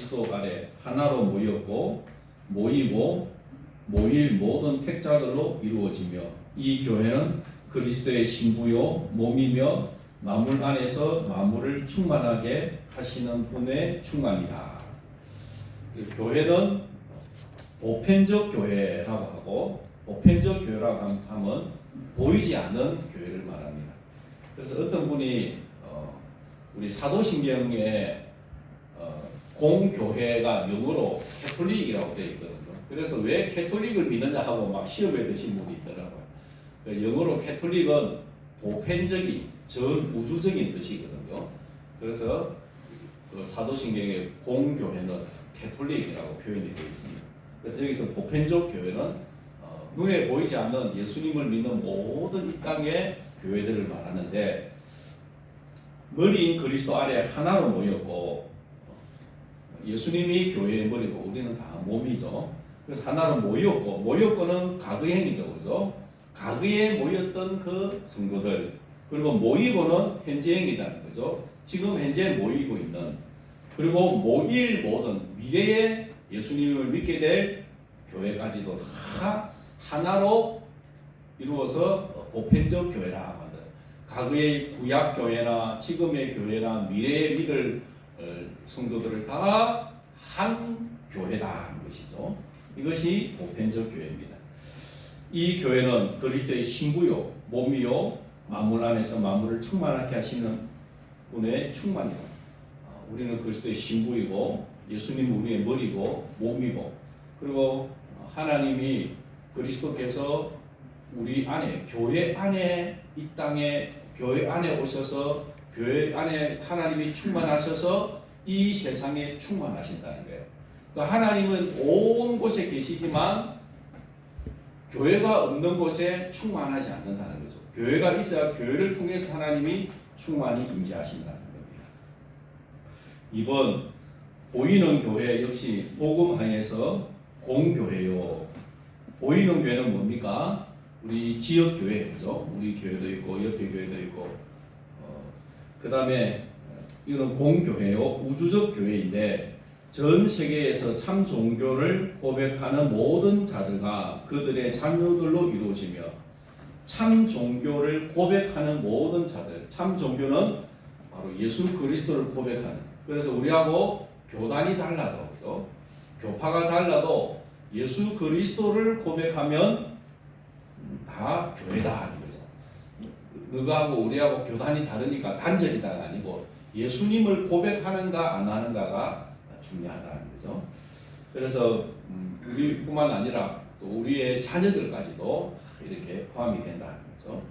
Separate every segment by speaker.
Speaker 1: 그리스도 아래 하나로 모였고 모이고 모일 모든 택자들로 이루어지며 이 교회는 그리스도의 신부요 몸이며 만물 안에서 만물을 충만하게 하시는 분의 충만이다. 교회는 보편적 교회라고 하고, 보편적 교회라고 하면 보이지 않는 교회를 말합니다. 그래서 어떤 분이 우리 사도신경에 공교회가 영어로 캐톨릭이라고 되어 있거든요. 그래서 왜 캐톨릭을 믿느냐 하고 막 시험에 드신 분이 있더라고요. 영어로 캐톨릭은 보편적인 전 우주적인 뜻이거든요. 그래서 사도신경의 공교회는 캐톨릭이라고 표현이 되어 있습니다. 그래서 여기서 보편적 교회는 눈에 보이지 않는 예수님을 믿는 모든 이 땅의 교회들을 말하는데, 머리인 그리스도 아래 하나로 모였고, 예수님이 교회의 머리고 우리는 다 몸이죠. 그래서 하나로 모였고는 과거행이죠, 그죠? 과거에 모였던 그 성도들, 그리고 모이고는 현재행이잖아요, 그죠? 지금 현재 모이고 있는, 그리고 모일 모든 미래에 예수님을 믿게 될 교회까지도 다 하나로 이루어서 보편적 교회라 하거든. 과거의 구약 교회나 지금의 교회나 미래에 믿을 성도들을 다 한 교회다 하는 것이죠. 이것이 보편적 교회입니다. 이 교회는 그리스도의 신부요 몸이요 만물 안에서 만물을 충만하게 하시는 분의 충만이다. 우리는 그리스도의 신부이고 예수님은 우리의 머리고 몸이고, 그리고 하나님이 그리스도께서 우리 안에 교회 안에 이 땅에 교회 안에 오셔서 교회 안에 하나님이 충만하셔서 이 세상에 충만하신다는 거예요. 그러니까 하나님은 온 곳에 계시지만 교회가 없는 곳에 충만하지 않는다는 거죠. 교회가 있어야 교회를 통해서 하나님이 충만히 임재하신다는 겁니다. 이번 보이는 교회 역시 복음 안에서 공교회요. 보이는 교회는 뭡니까? 우리 지역 교회죠. 우리 교회도 있고 옆에 교회도 있고, 그 다음에 이런 공교회요. 우주적 교회인데 전 세계에서 참 종교를 고백하는 모든 자들과 그들의 자녀들로 이루어지며, 참 종교를 고백하는 모든 자들, 참 종교는 바로 예수 그리스도를 고백하는. 그래서 우리하고 교단이 달라도, 그죠? 교파가 달라도 예수 그리스도를 고백하면 다 교회다 하는 거죠. 너하고 우리하고 교단이 다르니까 단절이다가 아니고 예수님을 고백하는가 안 하는가가 중요하다는 거죠. 그래서 우리뿐만 아니라 또 우리의 자녀들까지도 이렇게 포함이 된다는 거죠.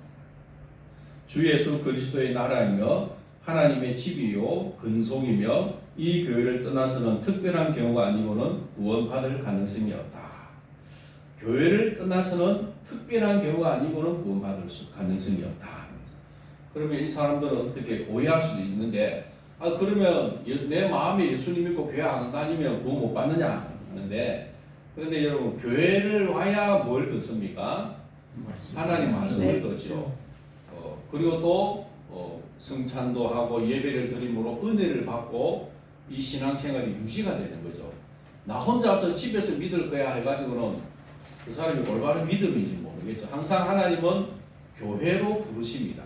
Speaker 1: 주 예수 그리스도의 나라이며 하나님의 집이요 근속이며 이 교회를 떠나서는 특별한 경우가 아니고는 구원받을 가능성이 없다. 교회를 떠나서는 특별한 경우가 아니고는 구원받을 가능성이 없다. 그러면 이 사람들은 어떻게 오해할 수도 있는데, 그러면 내 마음에 예수님 믿고 교회 안 다니면 구원 못 받느냐 하는데, 그런데 여러분 교회를 와야 뭘 듣습니까? 하나님 말씀을 듣죠. 그리고 또 성찬도 하고 예배를 드림으로 은혜를 받고 이 신앙생활이 유지가 되는 거죠. 나 혼자서 집에서 믿을 거야 해가지고는 그 사람이 올바른 믿음인지 모르겠죠. 항상 하나님은 교회로 부르십니다.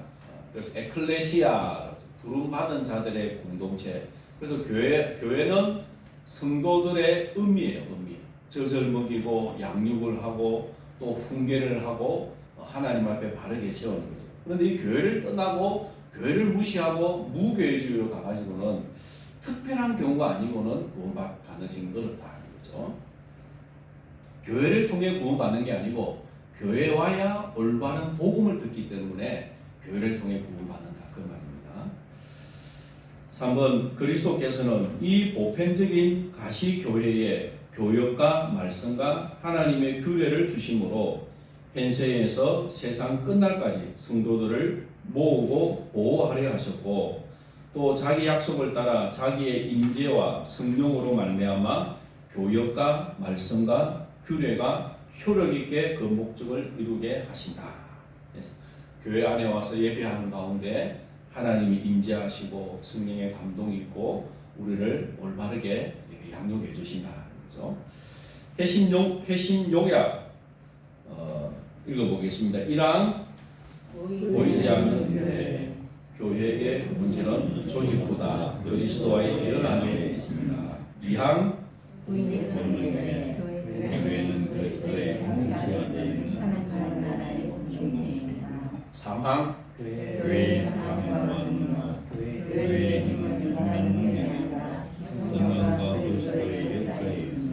Speaker 1: 그래서 에클레시아, 부름받은 자들의 공동체. 그래서 교회는 성도들의 의미예요. 의미. 젖을 먹이고 양육을 하고 또 훈계를 하고 하나님 앞에 바르게 세우는 거죠. 그런데 이 교회를 떠나고 교회를 무시하고 무교회주의로 가가지고는 특별한 경우가 아니고는 구원받을 가능성이 어렵다는 거죠. 교회를 통해 구원받는 게 아니고 교회 와야 올바른 복음을 듣기 때문에 교회를 통해 구원받는다 그 말입니다. 3번 그리스도께서는 이 보편적인 가시교회에 교역과 말씀과 하나님의 규례를 주심으로 현세에서 세상 끝날까지 성도들을 모으고 보호하려 하셨고, 또 자기 약속을 따라 자기의 임재와 성령으로 말미암아 교역과 말씀과 규례가 효력 있게 그 목적을 이루게 하신다. 그래서 교회 안에 와서 예배하는 가운데 하나님이 임재하시고 성령의 감동이 있고 우리를 올바르게 양육해 주신다는 거죠. 회신욕약 읽어보겠습니다. 1항 보이지 않는 교회의 문제는 조직보다 그리스도와의 연합에 있습니다. 2항 교회는 그리스도의 공동체가 하나님 나라의 공동체입니다. 3항 교회의 사랑과 교회의 힘은 하나님의 아니라 성령과 그리스도의 역사입니다.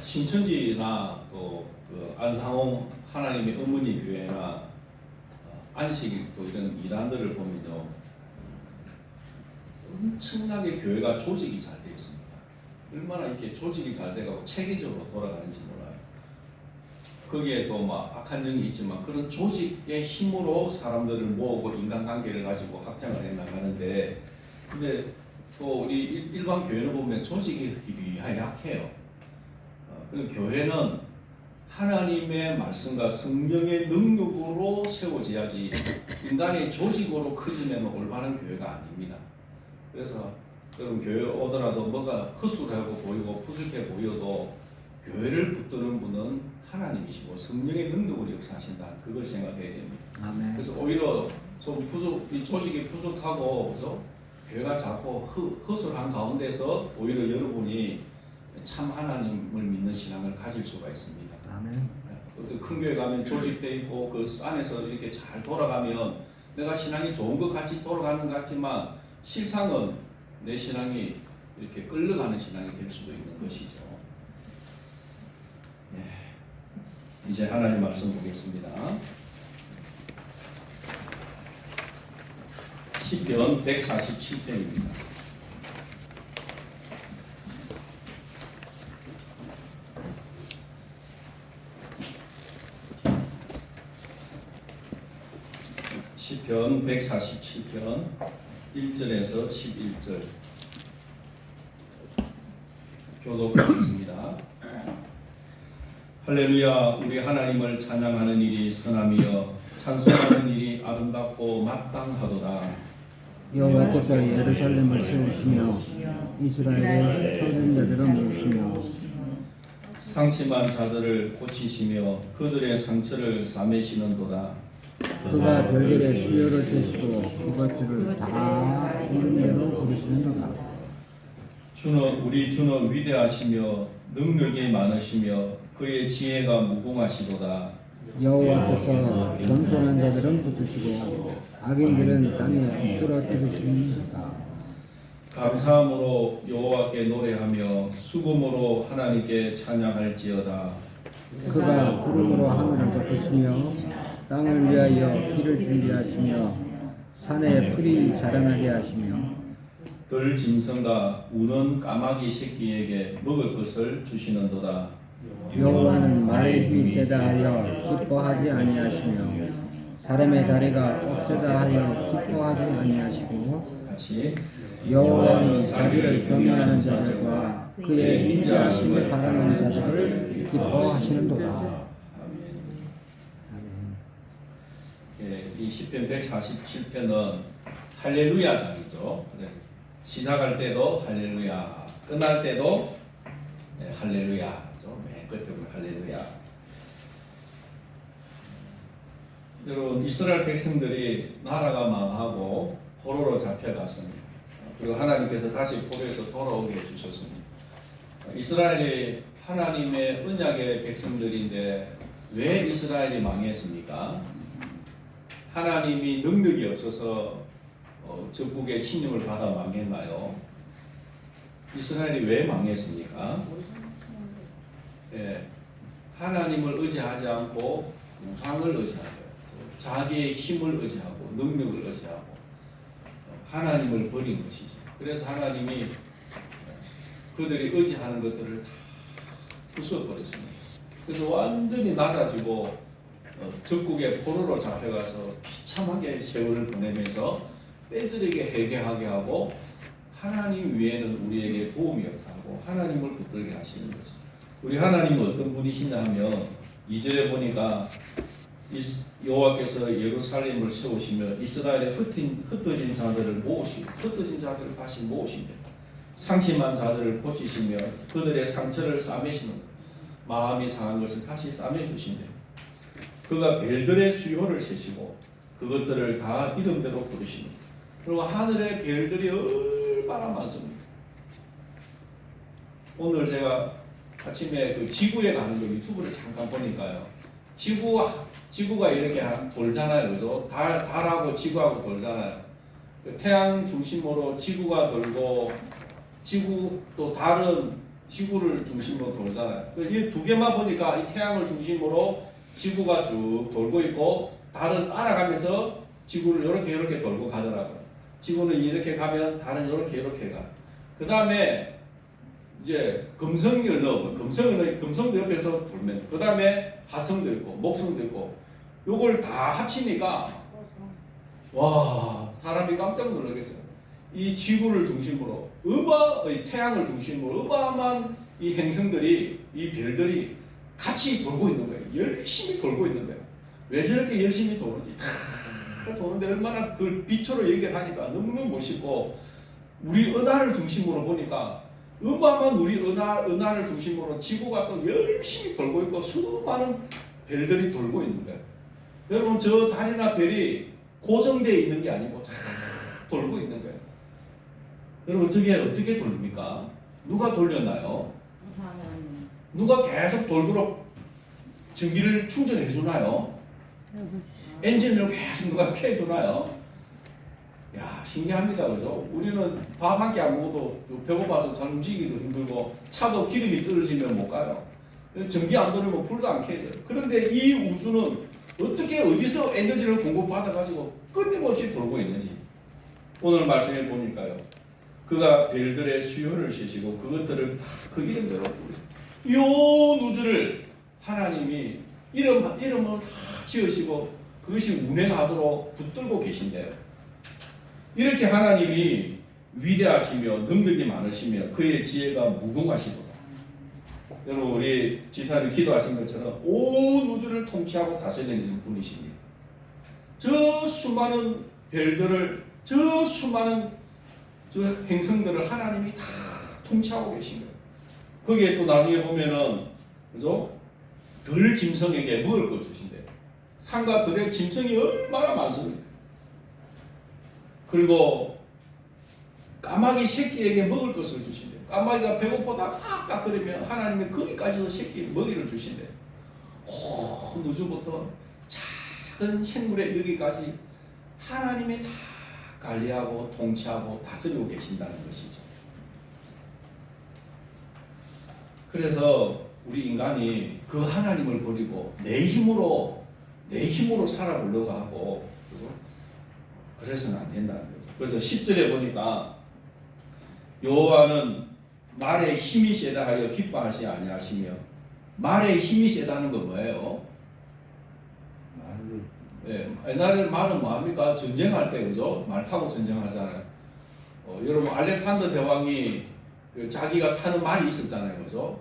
Speaker 1: 신천지나 또 그 안상홍 하나님의 어머니 교회나 안식 또 이런 이단들을 보면요, 엄청나게 교회가 조직이 잘 되어 있습니다. 얼마나 이렇게 조직이 잘 돼가고 체계적으로 돌아가는지 몰라요. 거기에 또 막 악한 영이 있지만 그런 조직의 힘으로 사람들을 모으고 인간관계를 가지고 확장을 해 나가는데, 근데 또 우리 일반 교회를 보면 조직이 약해요. 그럼 교회는 하나님의 말씀과 성령의 능력으로 세워져야지 인간의 조직으로 커지면 올바른 교회가 아닙니다. 그래서 여러분 교회 오더라도 뭐가 허술하고 보이고 푸석해 보여도 교회를 붙드는 분은 하나님이시고 성령의 능력으로 역사하신다. 그걸 생각해야 됩니다.
Speaker 2: 아멘.
Speaker 1: 그래서 오히려 좀 이 조직이 부족하고 그죠? 교회가 자꾸 허술한 가운데서 오히려 여러분이 참 하나님을 믿는 신앙을 가질 수가 있습니다.
Speaker 2: 아멘.
Speaker 1: 큰 교회 가면 조직돼 있고 그 안에서 이렇게 잘 돌아가면 내가 신앙이 좋은 것 같이 돌아가는 것 같지만 실상은 내 신앙이 이렇게 끌려가는 신앙이 될 수도 있는 것이죠. 이제 하나님 말씀 보겠습니다. 시편 147편입니다. 시편 147편 1절에서 11절 교독하겠습니다. 할렐루야. 우리 하나님을 찬양하는 일이 선함이여 찬송하는 일이 아름답고 마땅하도다.
Speaker 2: 여호와께서 예루살렘을 세우시며 이스라엘의 chosen 자들을 모으시며
Speaker 1: 상심한 자들을 고치시며 그들의 상처를 싸매시는도다.
Speaker 2: 그가 별들의 수요를 세시고 그것들을 다 이름대로 부르시는도다.
Speaker 1: 우리 주는 위대하시며 능력이 많으시며 그의 지혜가 무궁하시도다.
Speaker 2: 여호와께서 겸손한 자들은 붙드시고 악인들은 땅에 쓰러뜨리십니다.
Speaker 1: 감사함으로 여호와께 노래하며 수금으로 하나님께 찬양할지어다.
Speaker 2: 그가 구름으로 하늘을 덮으시며 땅을 위하여 비를 준비하시며 산에 풀이 자라나게 하시며
Speaker 1: 들 짐승과 우는 까마귀 새끼에게 먹을 것을 주시는도다.
Speaker 2: 여호와는 말의 힘이 세다 하여 기뻐하지 아니하시며 사람의 다리가 억세다 하여 기뻐하지 아니하시고
Speaker 1: 같이
Speaker 2: 여호와는 자기를 경외하는 자들과 그의 인자하심을 바라는 자들을 기뻐하시는도다.
Speaker 1: 이 시편 147편은 할렐루야 장이죠. 시작할 때도 할렐루야, 끝날 때도 할렐루야죠. 맨 끝에 보면 할렐루야. 여러분 이스라엘 백성들이 나라가 망하고 포로로 잡혀갔습니다. 그리고 하나님께서 다시 포로에서 돌아오게 해주셨습니다. 이스라엘이 하나님의 언약의 백성들인데 왜 이스라엘이 망했습니까? 하나님이 능력이 없어서 적국의 침략을 받아 망했나요? 이스라엘이 왜 망했습니까? 하나님을 의지하지 않고 우상을 의지하고 자기의 힘을 의지하고 능력을 의지하고 하나님을 버린 것이죠. 그래서 하나님이 그들이 의지하는 것들을 다 부숴버렸습니다. 그래서 완전히 낮아지고 적국의 포로로 잡혀가서 비참하게 세월을 보내면서 빼들에게 회개하게 하고 하나님 외에는 우리에게 도움이 없다고 하나님을 붙들게 하시는 거죠. 우리 하나님은 어떤 분이시냐 하면 2절에 보니까 여호와께서 예루살렘을 세우시며 이스라엘의 흩어진 자들을 모으시고 흩어진 자들을 다시 모으시며 상심한 자들을 고치시며 그들의 상처를 싸매시는 마음이 상한 것을 다시 싸매주시며 그가 별들의 수요를 세시고 그것들을 다 이름대로 부르시며 그리고 하늘의 별들이 얼마나 많습니다. 오늘 제가 아침에 그 지구에 가는 거 유튜브를 잠깐 보니까요. 지구가 이렇게 돌잖아요, 그죠? 달하고 지구하고 돌잖아요. 태양 중심으로 지구가 돌고 지구 또 달은 지구를 중심으로 돌잖아요. 이 두 개만 보니까 이 태양을 중심으로 지구가 쭉 돌고 있고 달은 따라가면서 지구를 이렇게 돌고 가더라고요. 지구는 이렇게 가면 달은 이렇게 가. 그 다음에 이제 금성도 옆에서 돌면 그 다음에 화성도 있고 목성도 있고 요걸 다 합치니까 와 사람이 깜짝 놀라겠어요. 이 지구를 중심으로 태양을 중심으로 어마어마한 이 행성들이 이 별들이 같이 돌고 있는 거예요. 열심히 돌고 있는 거예요. 왜 저렇게 열심히 도는지 도는데 얼마나 그 빛으로 얘기를 하니까 너무너무 멋있고 우리 은하를 중심으로 보니까 어마어마한 우리 은하를 중심으로 지구가 또 열심히 돌고 있고 수많은 별들이 돌고 있는 거예요. 여러분 저 달이나 별이 고정되어 있는 게 아니고 잘 돌고 있는 거예요. 여러분 저게 어떻게 돌립니까? 누가 돌렸나요? 누가 계속 돌도록 전기를 충전해 주나요? 엔진을 계속 누가 켜주나요? 야 신기합니다, 그죠? 우리는 밥 한 끼 안 먹어도 배고파서 잘 움직이기도 힘들고 차도 기름이 떨어지면 못 가요. 전기 안 돌리면 불도 안 켜져요. 그런데 이 우주는 어디서 에너지를 공급받아가지고 끊임없이 돌고 있는지 오늘 말씀해 보니까요. 그가 별들의 수요를 세시고 그것들을 다 그 이름대로 부르시고 이 우주를 하나님이 이름을 다 지으시고 그것이 운행하도록 붙들고 계신데요. 이렇게 하나님이 위대하시며 능력이 많으시며 그의 지혜가 무궁하시도다. 여러분 우리 지사님이 기도하신 것처럼 온 우주를 통치하고 다스리는 분이십니다. 저 수많은 별들을 저 수많은 저 행성들을 하나님이 다 통치하고 계신 거예요. 거기에 또 나중에 보면은 그죠? 들 짐승에게 먹을 것 주신대요. 산과 들의 짐승이 얼마나 많습니까? 그리고 까마귀 새끼에게 먹을 것을 주신대요. 까마귀가 배고프다 깍깍거리면 하나님이 거기까지도 새끼 먹이를 주신대요. 온 우주부터 작은 생물의 여기까지 하나님이 다 관리하고 통치하고 다스리고 계신다는 것이죠. 그래서 우리 인간이 그 하나님을 버리고 내 힘으로 살아보려고 하고 그래서는 안 된다는 거죠. 그래서 10절에 보니까 여호와는 말에 힘이 세다 하여 기뻐하시 아니하시며 말에 힘이 세다는 건 뭐예요? 네, 옛날에 말은 뭐합니까? 전쟁할 때 그죠? 말 타고 전쟁하잖아요. 여러분 알렉산더 대왕이 그 자기가 타는 말이 있었잖아요, 그죠?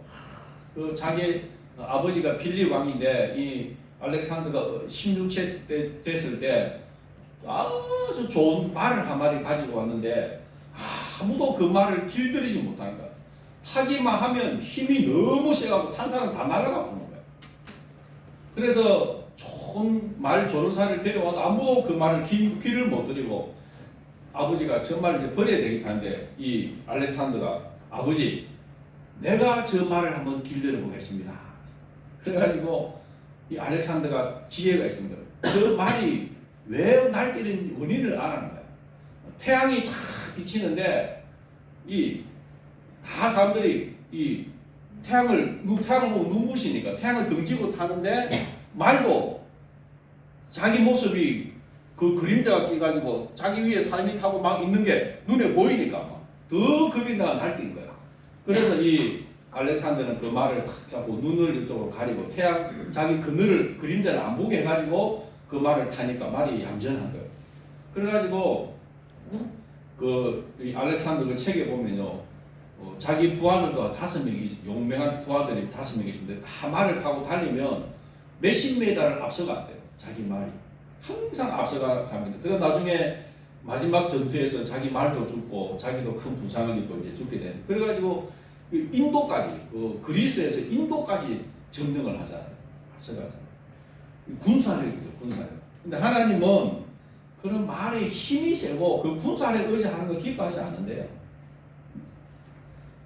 Speaker 1: 그 자기 아버지가 빌립 왕인데 이 알렉산더가 16세 때 됐을 때 아주 좋은 말을 한 마리 가지고 왔는데 아무도 그 말을 길들이지 못하니까 타기만 하면 힘이 너무 세가지고 탄 사람 다 날아가 버는 거예요. 그래서 좋은 말 조련사를 데려와도 아무도 그 말을 귀를 못 들이고 아버지가 저 말을 이제 버려야 되겠다는데 이 알렉산더가 아버지 내가 저 말을 한번 길들여 보겠습니다. 그래가지고 이 알렉산더가 지혜가 있습니다. 그 말이 왜 날뛰는 원인을 알아는 거예요. 태양이 쫙 비치는데 다 사람들이 태양을 보고 눈부시니까 태양을 등지고 타는데 말도 자기 모습이 그 그림자가 끼가지고 자기 위에 삶이 타고 막 있는 게 눈에 보이니까 더 겁이 나가 날뛴 거야. 그래서 이 알렉산더는 그 말을 탁 잡고 눈을 이쪽으로 가리고 태양 자기 그늘을 그림자를 안 보게 해가지고 그 말을 타니까 말이 얌전한 거예요. 그래가지고 이 알렉산더 그 책에 보면요, 자기 부하들도 5명이 용맹한 부하들이 5명이 있는데 다 말을 타고 달리면 몇십 미터를 앞서갔대요. 자기 말이 항상 앞서가 갑니다. 그럼 나중에 마지막 전투에서 자기 말도 죽고 자기도 큰 부상을 입고 이제 죽게 되는. 그래가지고 인도까지 그리스에서 인도까지 점령을 하잖아요. 앞서가잖아요. 군사력이죠, 군사력. 근데 하나님은 그런 말에 힘이 세고 그 군사력 의지하는 걸 기뻐하지 않는데요.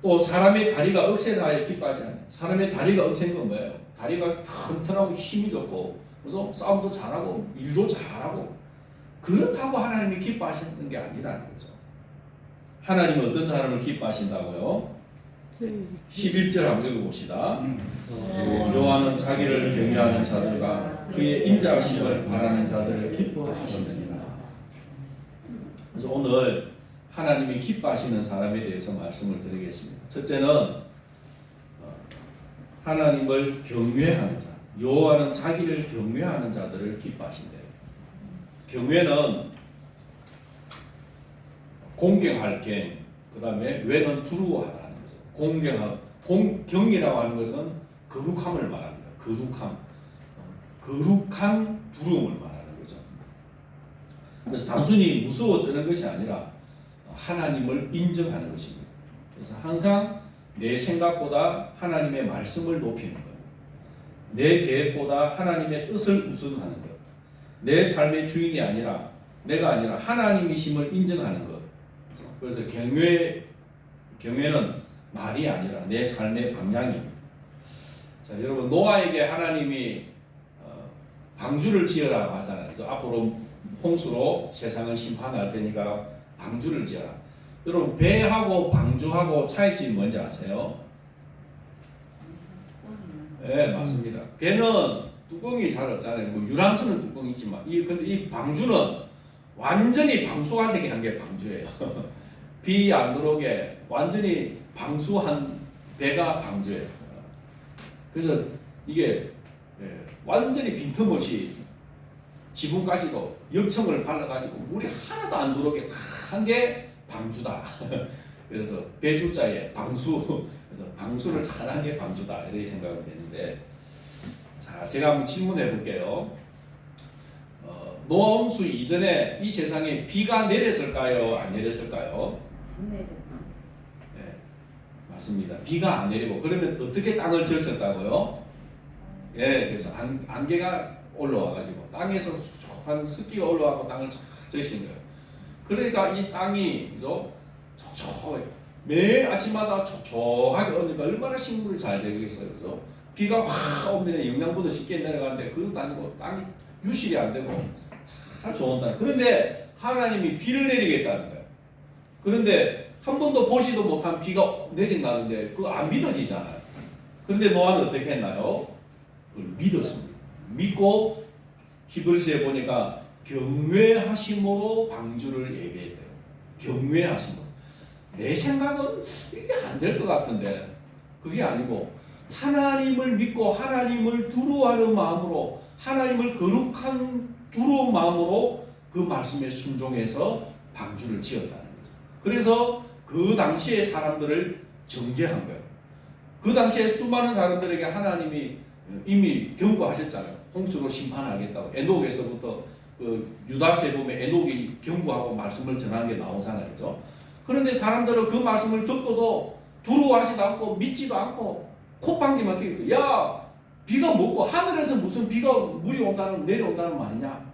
Speaker 1: 또 사람의 다리가 억세다에 기뻐하지 않아요. 사람의 다리가 억센 건 뭐예요? 다리가 튼튼하고 힘이 좋고 그래서 싸움도 잘하고 일도 잘하고 그렇다고 하나님이 기뻐하시는 게 아니라는 거죠. 하나님은 어떤 사람을 기뻐하신다고요? 11절 한번 읽어봅시다. 여호와는 자기를 경외하는 자들과 그의 인자하심을 바라는 자들을 기뻐하시느니라. 그래서 오늘 하나님이 기뻐하시는 사람에 대해서 말씀을 드리겠습니다. 첫째는 하나님을 경외하는 자. 여호와는 자기를 경외하는 자들을 기뻐하신대요. 경외는 공경할 경, 그 다음에 외는 두려워하다는 거죠. 경이라고 하는 것은 거룩함을 말합니다. 거룩한 두려움을 말하는 거죠. 그래서 단순히 무서워 떠는 것이 아니라 하나님을 인정하는 것입니다. 그래서 항상 내 생각보다 하나님의 말씀을 높이는 것, 내 계획보다 하나님의 뜻을 우선하는 것, 내 삶의 주인이 아니라 내가 아니라 하나님이심을 인정하는 것. 그래서 경외는 말이 아니라 내 삶의 방향입니다. 자, 여러분 노아에게 하나님이 방주를 지어라 하잖아요. 그래서 앞으로 홍수로 세상을 심판할 테니까 방주를 지어라. 여러분 배하고 방주하고 차이점이 뭔지 아세요? 네, 맞습니다. 배는 뚜껑이 잘 없잖아요. 뭐 유람선은 뚜껑이 있지만 근데 이 방주는 완전히 방수가 되게 한 게 방주예요. 비 안 들어오게 완전히 방수한 배가 방주예요. 그래서 이게 완전히 빈틈없이 지붕까지도 역청을 발라가지고 물이 하나도 안 들어오게 다 한 게 방주다. 그래서 배주자에 방수, 그래서 방수를 잘한 게 방주다 이렇게 생각이 되는데, 자 제가 한번 질문해 볼게요. 노아 홍수 이전에 이 세상에 비가 내렸을까요? 안 내렸을까요? 네, 맞습니다. 비가 안 내리고 그러면 어떻게 땅을 적셨다고요? 예, 그래서 안개가 올라와가지고 땅에서 촉촉한 습기가 올라와서 땅을 적신 거예요. 그러니까 이 땅이 그죠? 촉촉해. 매일 아침마다 촉촉하게 오니까 얼마나 식물이 잘 되겠어요, 그죠? 비가 확 오면 영양분도 쉽게 내려가는데 그것도 아니고 땅이 유실이 안 되고 다 좋은 땅. 그런데 하나님이 비를 내리겠다는 거예요. 그런데 한 번도 보지도 못한 비가 내린다는데 그거 안 믿어지잖아요. 그런데 노아는 어떻게 했나요? 그걸 믿었습니다. 믿고 히브리서에 보니까 경외하심으로 방주를 예배했대요. 경외하심으로. 내 생각은 이게 안 될 것 같은데 그게 아니고 하나님을 믿고 하나님을 두려워하는 마음으로, 하나님을 거룩한 두려운 마음으로 그 말씀에 순종해서 방주를 지었다는 거죠. 그래서 그 당시의 사람들을 정죄한 거예요. 그 당시에 수많은 사람들에게 하나님이 이미 경고하셨잖아요. 홍수로 심판하겠다고. 에녹에서부터 그 유다서에 보면 에녹이 경고하고 말씀을 전하는 게 나오잖아요. 그죠? 그런데 사람들은 그 말씀을 듣고도 두려워하지도 않고 믿지도 않고 콧방귀만 뀌고, 야 비가 뭐고 하늘에서 무슨 비가 물이 내려온다는 말이냐.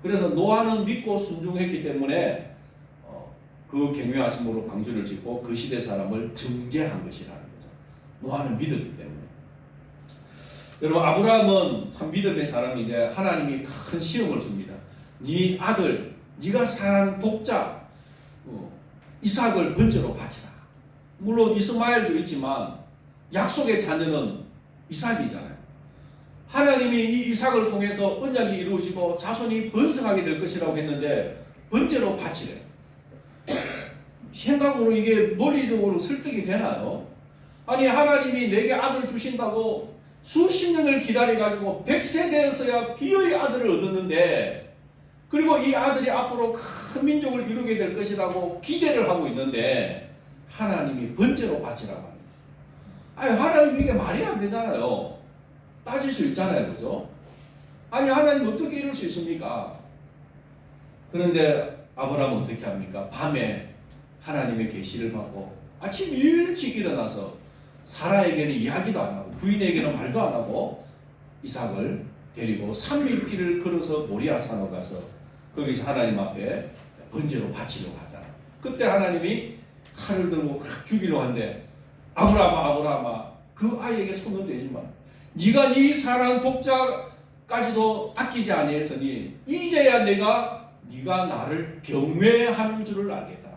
Speaker 1: 그래서 노아는 믿고 순종했기 때문에 그 경외하심으로 방주를 짓고 그 시대 사람을 정죄한 것이라는 거죠. 노아는 믿었기 때문에. 여러분 아브라함은 참 믿음의 사람인데 하나님이 큰 시험을 줍니다. 네 아들, 네가 사랑하는 독자 이삭을 번제로 바치라. 물론 이스마엘도 있지만 약속의 자녀는 이삭이잖아요. 하나님이 이 이삭을 통해서 언약이 이루어지고 자손이 번성하게 될 것이라고 했는데 번제로 바치래. 생각으로 이게 논리적으로 설득이 되나요? 아니 하나님이 내게 아들 주신다고 수십 년을 기다려가지고 100세 되어서야 비의 아들을 얻었는데, 그리고 이 아들이 앞으로 큰 민족을 이루게 될 것이라고 기대를 하고 있는데 하나님이 번제로 바치라고 합니다. 아니 하나님 이게 말이 안 되잖아요. 따질 수 있잖아요, 그죠? 아니 하나님 어떻게 이럴 수 있습니까? 그런데 아브라함은 어떻게 합니까? 밤에 하나님의 계시를 받고 아침 일찍 일어나서 사라에게는 이야기도 안 하고 부인에게는 말도 안 하고 이삭을 데리고 3일 길을 걸어서 모리아 산으로 가서 거기서 하나님 앞에 번제로 바치려고 하잖아요. 그때 하나님이 칼을 들고 확 죽이려고 하는데 아브라함아 그 아이에게 손을 대지 마. 네가 네 사랑 독자까지도 아끼지 아니했으니 이제야 네가 나를 경외하는 줄을 알겠다.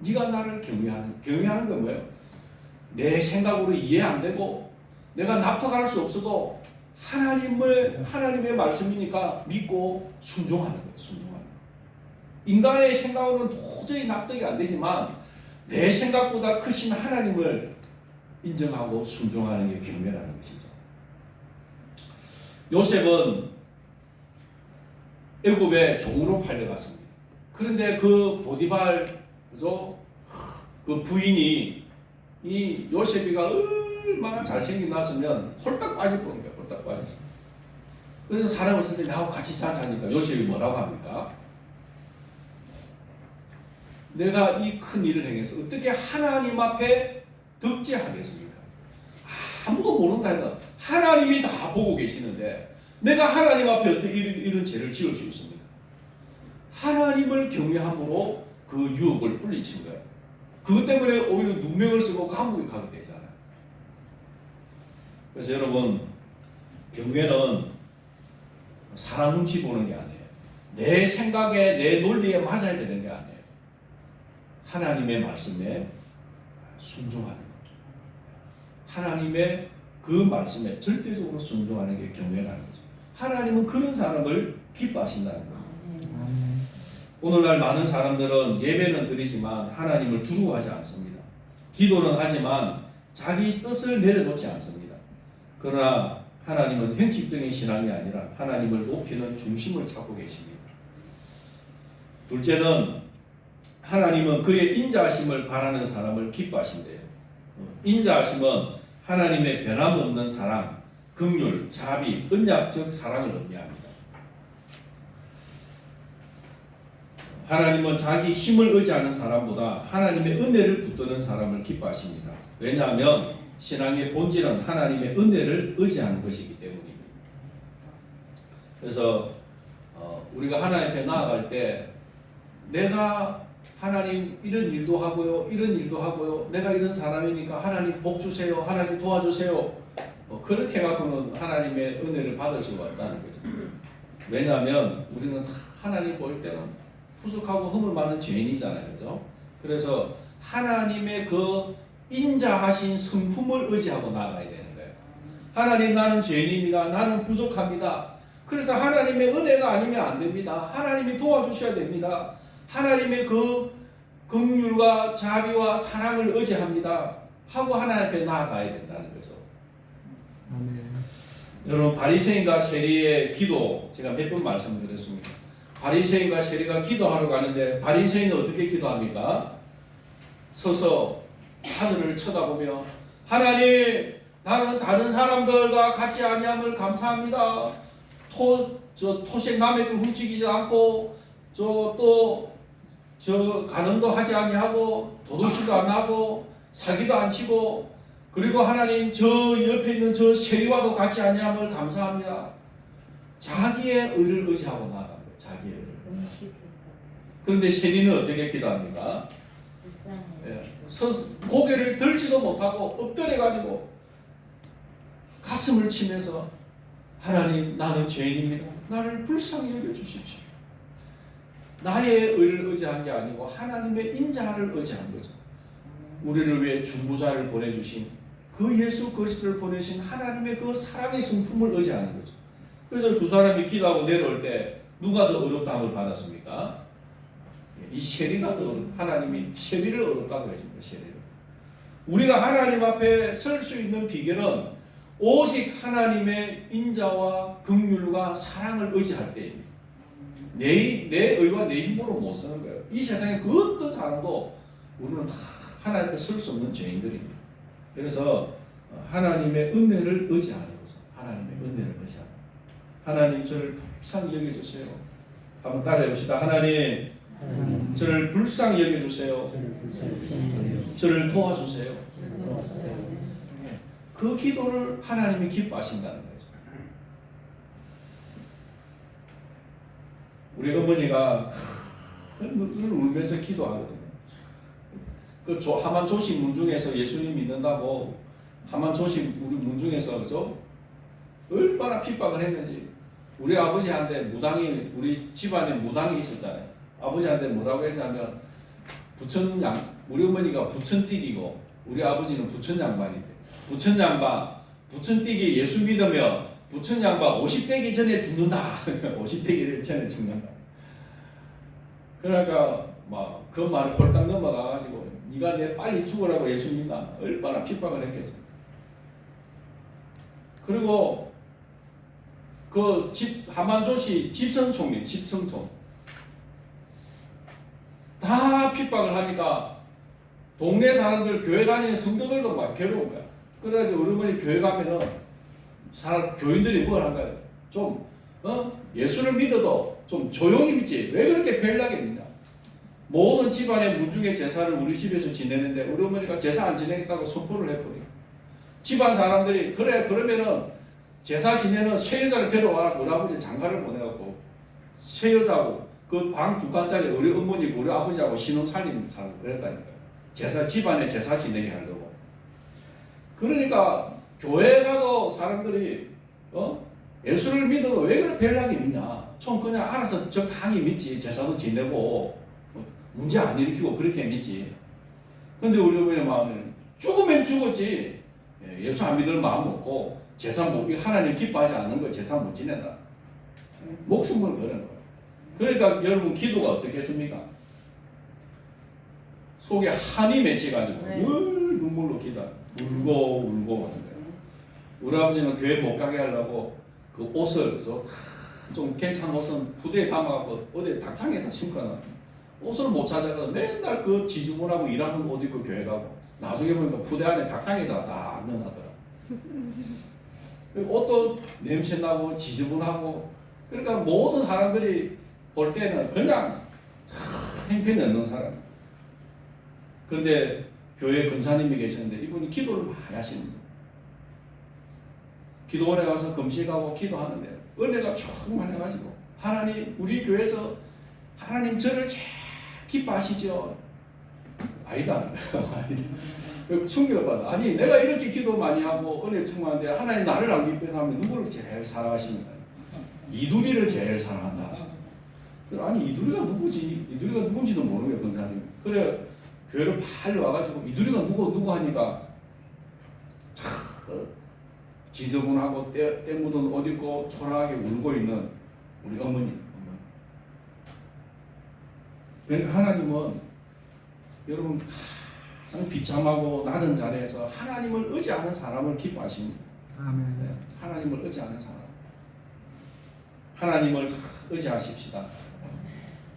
Speaker 1: 네가 나를 경외하는 건 뭐예요? 내 생각으로 이해 안 되고 내가 납득할 수 없어도 하나님의 말씀이니까 믿고 순종하는 거예요. 순종하는 거예요. 인간의 생각으로는 도저히 납득이 안 되지만 내 생각보다 크신 하나님을 인정하고 순종하는 게 경외라는 것이죠. 요셉은 애굽에 종으로 팔려갔습니다. 그런데 그 보디발 그 부인이 이 요셉이가 얼마나 잘생긴 났으면 홀딱 빠질 거니까 홀딱 빠졌어. 그래서 사람 없을 때 나하고 같이 자자 하니까 요셉이 뭐라고 합니까? 내가 이 큰 일을 행해서 어떻게 하나님 앞에 득죄하겠습니까? 아무도 모른다 해도 하나님이 다 보고 계시는데 내가 하나님 앞에 어떻게 이런 죄를 지을 수 있습니까? 하나님을 경외함으로 그 유혹을 물리친 거예요. 그것 때문에 오히려 누명을 쓰고 감옥에 가게 되잖아요. 그래서 여러분 경외는 사람 눈치 보는 게 아니에요. 내 생각에 내 논리에 맞아야 되는 게 아니에요. 하나님의 말씀에 순종하는 것. 하나님의 그 말씀에 절대적으로 순종하는 게 경외라는 거죠. 하나님은 그런 사람을 기뻐하신다는 거예요. 오늘날 많은 사람들은 예배는 드리지만 하나님을 두려워하지 않습니다. 기도는 하지만 자기 뜻을 내려놓지 않습니다. 그러나 하나님은 형식적인 신앙이 아니라 하나님을 높이는 중심을 찾고 계십니다. 둘째는 하나님은 그의 인자하심을 바라는 사람을 기뻐하신대요. 인자하심은 하나님의 변함없는 사랑, 긍휼, 자비, 언약적 사랑을 의미합니다. 하나님은 자기 힘을 의지하는 사람보다 하나님의 은혜를 붙드는 사람을 기뻐하십니다. 왜냐하면 신앙의 본질은 하나님의 은혜를 의지하는 것이기 때문입니다. 그래서 우리가 하나님 앞에 나아갈 때 내가 하나님 이런 일도 하고요, 이런 일도 하고요, 내가 이런 사람이니까 하나님 복 주세요, 하나님 도와주세요. 그렇게 갖고는 하나님의 은혜를 받을 수가 없다는 거죠. 왜냐하면 우리는 하나님 볼 때는 부족하고 허물 많은 죄인이잖아요, 그죠? 그래서 하나님의 그 인자하신 성품을 의지하고 나아가야 되는 거예요. 하나님 나는 죄인입니다. 나는 부족합니다. 그래서 하나님의 은혜가 아니면 안 됩니다. 하나님이 도와주셔야 됩니다. 하나님의 그 긍휼과 자비와 사랑을 의지합니다. 하고 하나님 앞에 나아가야 된다는 거죠.
Speaker 2: 아멘.
Speaker 1: 여러분 바리새인과 세리의 기도 제가 몇 번 말씀드렸습니다. 바리새인과 세리가 기도하러 가는데 바리새인은 어떻게 기도합니까? 서서 하늘을 쳐다보며 하나님 나는 다른 사람들과 같이 아니함을 감사합니다. 토색 남의 걸 훔치지 않고 간음도 하지 아니하고 도둑질도 안 하고 사기도 안 치고 그리고 하나님 저 옆에 있는 저 세리와도 같이 아니함을 감사합니다. 자기의 의를 의지하고 나아갑니다. 자기의 의를. 그런데 세리는 어떻게 기도합니까? 고개를 들지도 못하고 엎드려가지고 가슴을 치면서 하나님 나는 죄인입니다. 나를 불쌍히 여겨주십시오. 나의 의를 의지한 게 아니고 하나님의 인자를 의지한 거죠. 우리를 위해 중보자를 보내주신 그 예수 그리스도를 보내신 하나님의 그 사랑의 성품을 의지하는 거죠. 그래서 두 사람이 기도하고 내려올 때 누가 더 어렵다함을 받았습니까? 이 세리가 더 하나님이 세리를 어렵다고 해줍니다. 세리를. 우리가 하나님 앞에 설 수 있는 비결은 오직 하나님의 인자와 긍휼과 사랑을 의지할 때입니다. 내 의와 내 힘으로 못 서는 거예요. 이 세상에 그 어떤 사람도 우리는 다 하나님 앞에 설 수 없는 죄인들입니다. 그래서 하나님의 은혜를 의지하는 거죠. 하나님의 은혜를 의지하는. 하나님 저를 불쌍히 여겨주세요. 한번 따라해봅시다. 하나님 저를 불쌍히 여겨주세요. 저를 도와주세요. 그 기도를 하나님이 기뻐하신다는 거죠. 우리 어머니가 늘 울면서 기도하거든요. 그 하만 조씨 문중에서 예수님 믿는다고 하만 조씨 우리 문중에서 그죠? 얼마나 핍박을 했는지. 우리 아버지한테 무당이 우리 집안에 무당이 있었잖아요. 아버지한테 뭐라고 했냐면 우리 어머니가 부천띠기고 우리 아버지는 부천양반인데 부천띠기 예수 믿으면 부천양반 50대기 전에 죽는다. 50대기 전에 죽는다. 그러니까 막 그 말이 홀딱 넘어가가지고 네가 내 빨리 죽으라고 예수 믿나 얼마나 핍박을 했겠어. 그리고 그 하만조씨 집성총이 집성총 다 핍박을 하니까 동네 사람들 교회 다니는 성도들도 막 괴로운 거야. 그래가지고 우리 어머니 교회 가면은 교인들이 뭘 할까요? 좀 예수를 믿어도 좀 조용히 믿지 왜 그렇게 벨나게 믿냐. 모든 집안의 문중의 제사를 우리 집에서 지내는데 우리 어머니가 제사 안 지내겠다고 선포를 해버려. 집안 사람들이 그래 그러면은 제사 지내는 새 여자를 데려와. 우리 아버지 장가를 보내갖고 새 여자고 그 방 2칸짜리 우리 어머니고 우리 아버지하고 신혼살림 살고 그랬다니까요. 집안에 제사 지내게 하려고. 그러니까 교회 가도 사람들이 예수를 믿어도 왜 그렇게 벨나게 믿냐. 좀 그냥 알아서 적당히 믿지. 제사도 지내고 문제 안 일으키고 그렇게 믿지. 근데 우리 어머니의 마음에는 죽으면 죽었지. 예수 안 믿을 마음 없고 제사 하나님 기뻐하지 않는 거 제사 못 지낸다. 목숨을 거는 거예요. 그러니까 여러분 기도가 어떻겠습니까? 속에 한이 맺혀가지고 눈물로 기다 울고 하는데 우리 아버지는 교회 못 가게 하려고 그 옷을 좀 괜찮은 옷은 부대에 담아갖고 어디 닭창에다 심거나 옷을 못 찾아가서 맨날 그 지저분하고 일하는 옷 입고 교회 가고 나중에 보니까 부대 안에 닭창에다 다 넣어놨더라. 옷도 냄새나고 지저분하고 그러니까 모든 사람들이 볼 때는 그냥 행편없는 사람. 그런데 교회 근사님이 계셨는데 이분이 기도를 많이 하십니다. 기도원에 가서 금식하고 기도하는데 은혜가 충만 해가지고 하나님 우리 교회에서 하나님 저를 제일 기뻐하시죠? 아니다. 충격을 받아. 아니 내가 이렇게 기도 많이 하고 은혜 충만한데 하나님 나를 안 기뻐하면 누구를 제일 사랑하십니까? 이두리를 제일 사랑한다. 아니 이두리가 누구지? 이두리가 누군지도 모르는 거예요. 권사님. 그래 교회를 빨리 와가지고 이두리가 누구 하니까 참 지저분하고 때 묻은 옷 입고 초라하게 울고 있는 우리 어머니. 그러니까 하나님은 여러분 가장 비참하고 낮은 자리에서 하나님을 의지하는 사람을 기뻐하십니다.
Speaker 2: 아멘.
Speaker 1: 네, 하나님을 의지하는 사람. 하나님을 의지하십시다.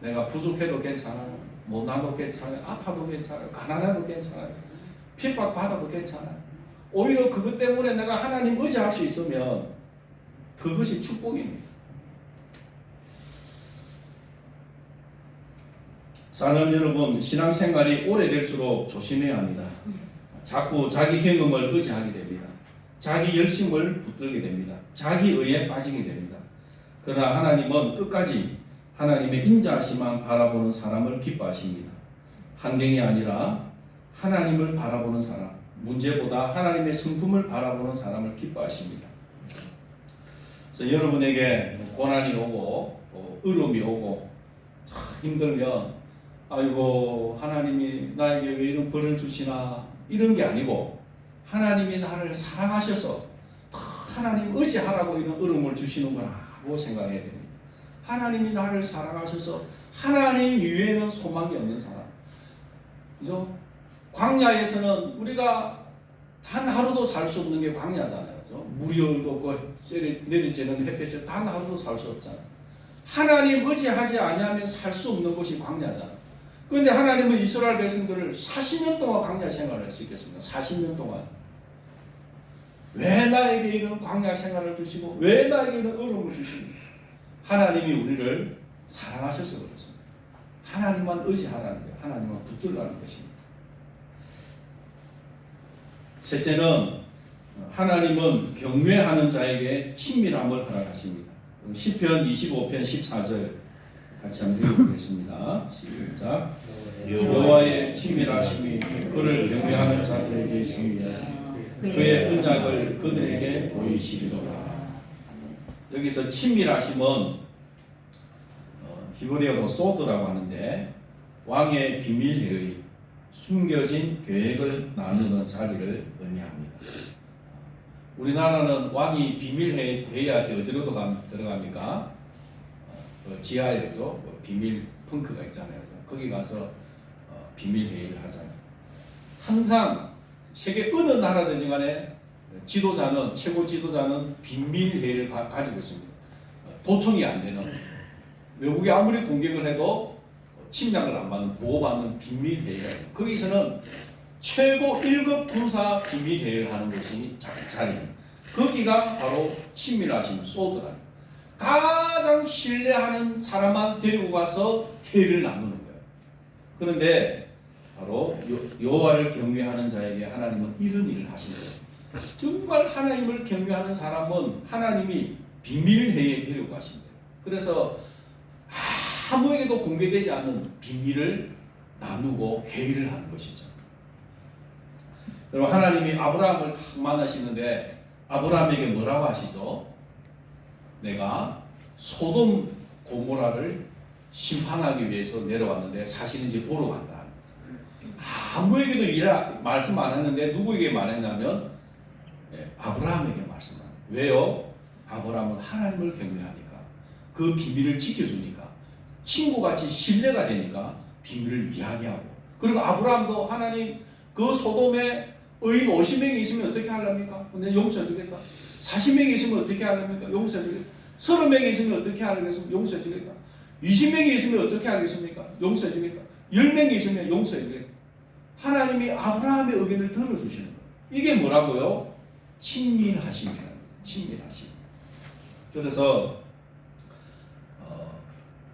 Speaker 1: 내가 부족해도 괜찮아요. 못나도 괜찮아요. 아파도 괜찮아요. 가난해도 괜찮아요. 핍박받아도 괜찮아요. 오히려 그것 때문에 내가 하나님 의지할 수 있으면 그것이 축복입니다. 사는 여러분, 신앙생활이 오래될수록 조심해야 합니다. 자꾸 자기 경험을 의지하게 됩니다. 자기 열심을 붙들게 됩니다. 자기 의에 빠지게 됩니다. 그러나 하나님은 끝까지 하나님의 인자하심만 바라보는 사람을 기뻐하십니다. 환경이 아니라 하나님을 바라보는 사람, 문제보다 하나님의 성품을 바라보는 사람을 기뻐하십니다. 그래서 여러분에게 고난이 오고 또 어려움이 오고 힘들면 아이고 하나님이 나에게 왜 이런 벌을 주시나 이런 게 아니고 하나님이 나를 사랑하셔서 하나님 의지하라고 이런 어려움을 주시는구나고 생각해야 됩니다. 하나님이 나를 사랑하셔서 하나님 이외에는 소망이 없는 사람. 그죠? 광야에서는 우리가 단 하루도 살 수 없는 게 광야잖아요. 그죠? 물이 없고 내리쬐는 햇볕에 단 하루도 살 수 없잖아요. 하나님 의지하지 아니하면 살 수 없는 곳이 광야잖아요. 그런데 하나님은 이스라엘 백성들을 40년 동안 광야 생활을 시켰습니다. 40년 동안. 왜 나에게 이런 광야 생활을 주시고 왜 나에게 이런 어려움을 주십니까? 하나님이 우리를 사랑하셔서 그렇습니다. 하나님만 의지하라는 거예요. 하나님만 붙들라는 것입니다. 셋째는 하나님은 경외하는 자에게 친밀함을 허락하십니다. 시편 25편 14절 같이 한번 읽어보겠습니다. 시작. 여호와의 친밀하심이 그를 경외하는 자들에게 있습니다. 그의 언약을 그들에게 보이시리로다. 여기서 친밀하심은 히브리어로 소드라고 하는데 왕의 비밀회의 숨겨진 계획을 나누는 자리를 의미합니다. 우리나라는 왕이 비밀회의할 때 어디로 들어갑니까? 지하에 그죠? 비밀 펑크가 있잖아요. 거기 가서 비밀회의를 하잖아요. 항상 세계 어느 나라든지 간에 지도자는 최고 지도자는 비밀회의를 가지고 있습니다. 도청이 안 되는 외국이 아무리 공격을 해도 침략을 안 받는 보호받는 비밀회의가 있어요. 거기서는 최고 1급 군사 비밀회의를 하는 것이 자리입니다. 거기가 바로 친밀하신 소드라. 가장 신뢰하는 사람만 데리고 가서 회의를 나누는 거예요. 그런데 바로 여호와를 경외하는 자에게 하나님은 이런 일을 하신 거예요. 정말 하나님을 경외하는 사람은 하나님이 비밀회의에 데리고 가십니다. 그래서 아무에게도 공개되지 않는 비밀을 나누고 회의를 하는 것이죠. 여러분, 하나님이 아브라함을 딱 만나시는데 아브라함에게 뭐라고 하시죠? 내가 소돔 고모라를 심판하기 위해서 내려왔는데 사실인지 보러 간다. 아무에게도 말씀 안 했는데 누구에게 말했냐면 아브라함에게 말씀합니다. 왜요? 아브라함은 하나님을 경외하니까 그 비밀을 지켜주니까 친구같이 신뢰가 되니까 비밀을 이야기하고, 그리고 아브라함도 하나님 그 소돔에 의인 50명이 있으면 어떻게 하렵니까? 근데 용서해 주겠다. 40명이 있으면 어떻게 하렵니까? 용서해 주겠다. 30명이 있으면 어떻게 하겠습니까? 용서해 주겠다. 20명이 있으면 어떻게 하겠습니까? 용서해 주겠다. 10명이 있으면 용서해 주겠다. 하나님이 아브라함의 의견을 들어주시는 거예요. 이게 뭐라고요? 친밀하심이라는 거예요. 친밀하심. 그래서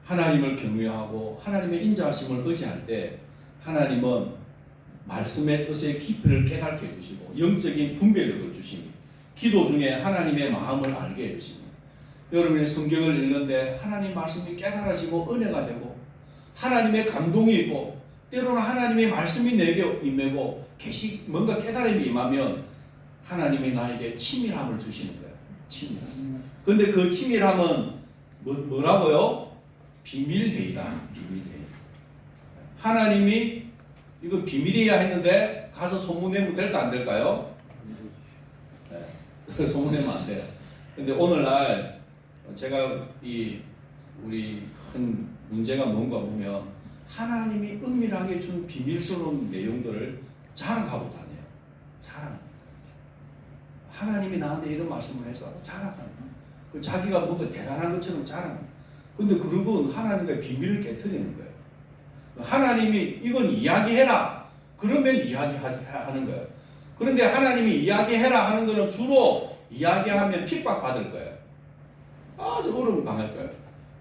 Speaker 1: 하나님을 경외하고 하나님의 인자하심을 의지할 때 하나님은 말씀의 뜻의 깊이를 깨닫게 해주시고 영적인 분별력을 주십니다. 기도 중에 하나님의 마음을 알게 해주십니다. 여러분이 성경을 읽는데 하나님 말씀이 깨달아지고 은혜가 되고 하나님의 감동이 있고 때로는 하나님의 말씀이 내게 임하고 뭔가 깨달음이 임하면 하나님이 나에게 친밀함을 주시는 거예요. 친밀함. 그런데 그 친밀함은 뭐라고요? 비밀회의다. 비밀회의. 하나님이 이거 비밀이야 했는데 가서 소문내면 될까 안 될까요? 네. 소문내면 안 돼요. 근데 오늘날 제가 우리 큰 문제가 뭔가 보면 하나님이 은밀하게 준 비밀스러운 내용들을 자랑하고 다녀요. 자랑. 하나님이 나한테 이런 말씀을 해서 자랑하는. 자기가 뭔가 대단한 것처럼 자랑. 근데 그러고 하나님과 비밀을 깨트리는 거예요. 하나님이 이건 이야기해라. 그러면 이야기하는 거예요. 그런데 하나님이 이야기해라 하는 거는 주로 이야기하면 핍박받을 거예요. 아주 어려움 당할 거예요.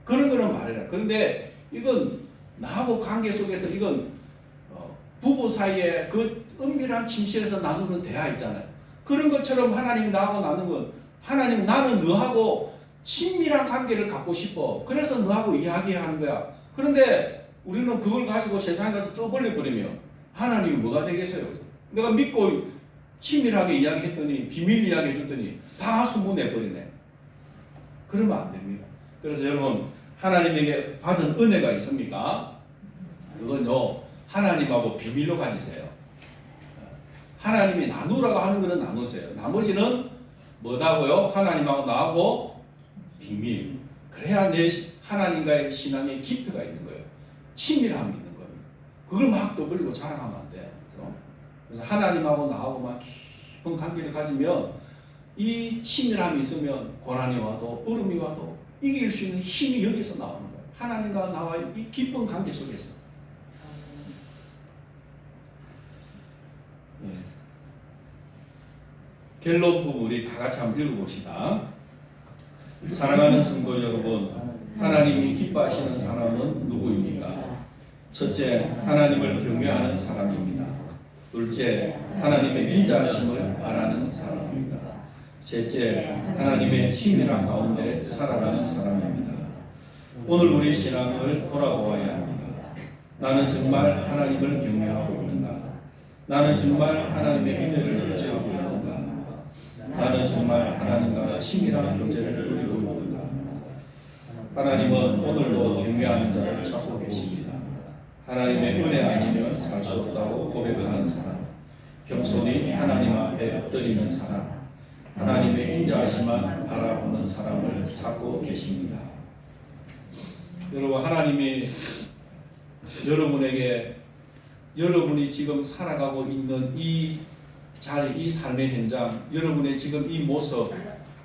Speaker 1: 그런 거는 말해라. 그런데 이건 나하고 관계 속에서 이건 부부 사이에 그 은밀한 침실에서 나누는 대화 있잖아요. 그런 것처럼 하나님이 나하고 나누는 건 하나님 나는 너하고 친밀한 관계를 갖고 싶어. 그래서 너하고 이야기하는 거야. 그런데 우리는 그걸 가지고 세상에 가서 떠벌려 버리면 하나님이 뭐가 되겠어요? 내가 믿고 친밀하게 이야기했더니 비밀 이야기 해줬더니 다 소문내버리네. 그러면 안 됩니다. 그래서 여러분 하나님에게 받은 은혜가 있습니까? 그건요 하나님하고 비밀로 가지세요. 하나님이 나누라고 하는 것은 나누세요. 나머지는 뭐다고요? 하나님하고 나하고 비밀. 그래야 내 하나님과의 신앙의 깊이가 있는 거예요. 친밀함이 있는 겁니다. 그걸 막 떠벌리고 자랑하면 안 돼. 그래서 하나님하고 나하고 막 깊은 관계를 가지면 이 친밀함이 있으면 고난이 와도 어려움이 와도 이길 수 있는 힘이 여기서 나오는 거예요. 하나님과 나와의 이 깊은 관계 속에서. 갤럽 부분 우리 다 같이 한번 읽어봅시다. 사랑하는 성도 여러분, 하나님이 기뻐하시는 사람은 누구입니까? 첫째, 하나님을 경외하는 사람입니다. 둘째, 하나님의 인자하심을 바라는 사람입니다. 셋째, 하나님의 친밀한 가운데 살아가는 사람입니다. 오늘 우리 신앙을 돌아보아야 합니다. 나는 정말 하나님을 경외하고 있는가? 나는 정말 하나님의 은혜를 의지하고 있는가? 나는 정말 하나님과 친밀한 교제를 누리고 있는가? 하나님은 오늘도 경외하는 자를 찾고 계십니다. 하나님의 은혜 아니면 살 수 없다고 고백하는 사람, 겸손히 하나님 앞에 엎드리는 사람, 하나님의 인자하심만 바라보는 사람을 찾고 계십니다. 여러분, 하나님이 여러분에게 여러분이 지금 살아가고 있는 이 자리, 이 삶의 현장, 여러분의 지금 이 모습,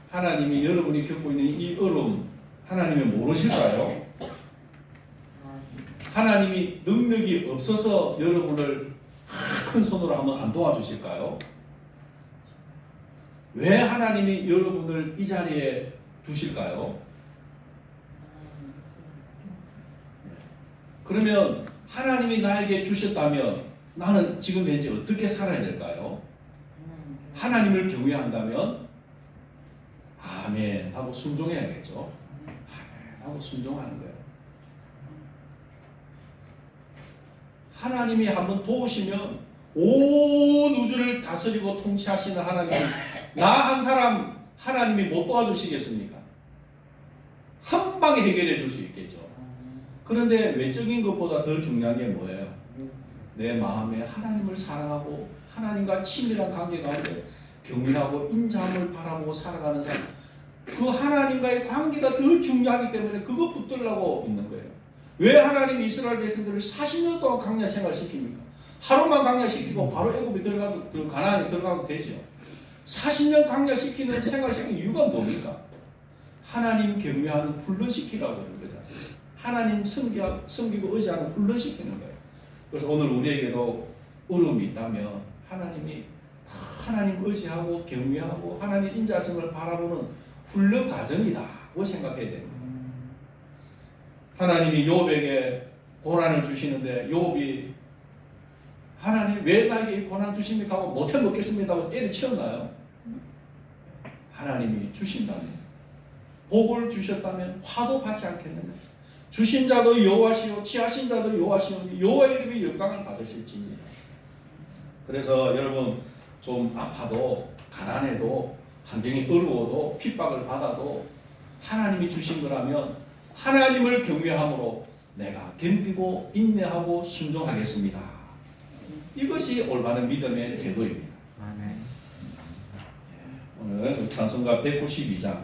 Speaker 1: 하나님이 여러분이 겪고 있는 이 어려움, 하나님이 모르실까요? 하나님이 능력이 없어서 여러분을 큰 손으로 하면 안 도와주실까요? 왜 하나님이 여러분을 이 자리에 두실까요? 그러면 하나님이 나에게 주셨다면 나는 지금 현재 어떻게 살아야 될까요? 하나님을 경외한다면 아멘 하고 순종해야겠죠. 아멘 하고 순종하는 거예요. 하나님이 한번 도우시면 온 우주를 다스리고 통치하시는 하나님은 나 한 사람 하나님이 못 도와주시겠습니까? 한 방에 해결해 줄 수 있겠죠. 그런데 외적인 것보다 더 중요한 게 뭐예요? 내 마음에 하나님을 사랑하고 하나님과 친밀한 관계 가운데 경외하고 인자함을 바라보고 살아가는 사람, 그 하나님과의 관계가 더 중요하기 때문에 그거 붙들라고 있는 거예요. 왜 하나님이 이스라엘 백성들을 40년 동안 광야 생활 시킵니까? 하루만 광야 시키고 바로 애굽에 들어가도 그 가나안에 들어가도 되죠. 40년 광야 시키는 생활 시키는 이유가 뭡니까? 하나님 경외하는 훈련시키라고 그런 거잖아요. 하나님 섬기고 의지하는 훈련시키는 거예요. 그래서 오늘 우리에게도 어려움이 있다면 하나님이 하나님 의지하고 경외하고 하나님 인자성을 바라보는 훈련 과정이다고 생각해야 됩니다. 하나님이 욥에게 고난을 주시는데 욥이 하나님 왜 나에게 이 고난 주십니까 하고 못해 먹겠습니다 하고 때려치웠나요? 하나님이 주신다면, 복을 주셨다면 화도 받지 않겠느냐? 주신 자도 여호와시요 취하신 자도 여호와시요 여호와의 이름이 영광을 받으실지니. 그래서 여러분, 좀 아파도 가난해도 환경이 어려워도 핍박을 받아도 하나님이 주신 거라면 하나님을 경외함으로 내가 견디고 인내하고 순종하겠습니다. 이것이 올바른 믿음의 태도입니다. 오늘 찬송가 192장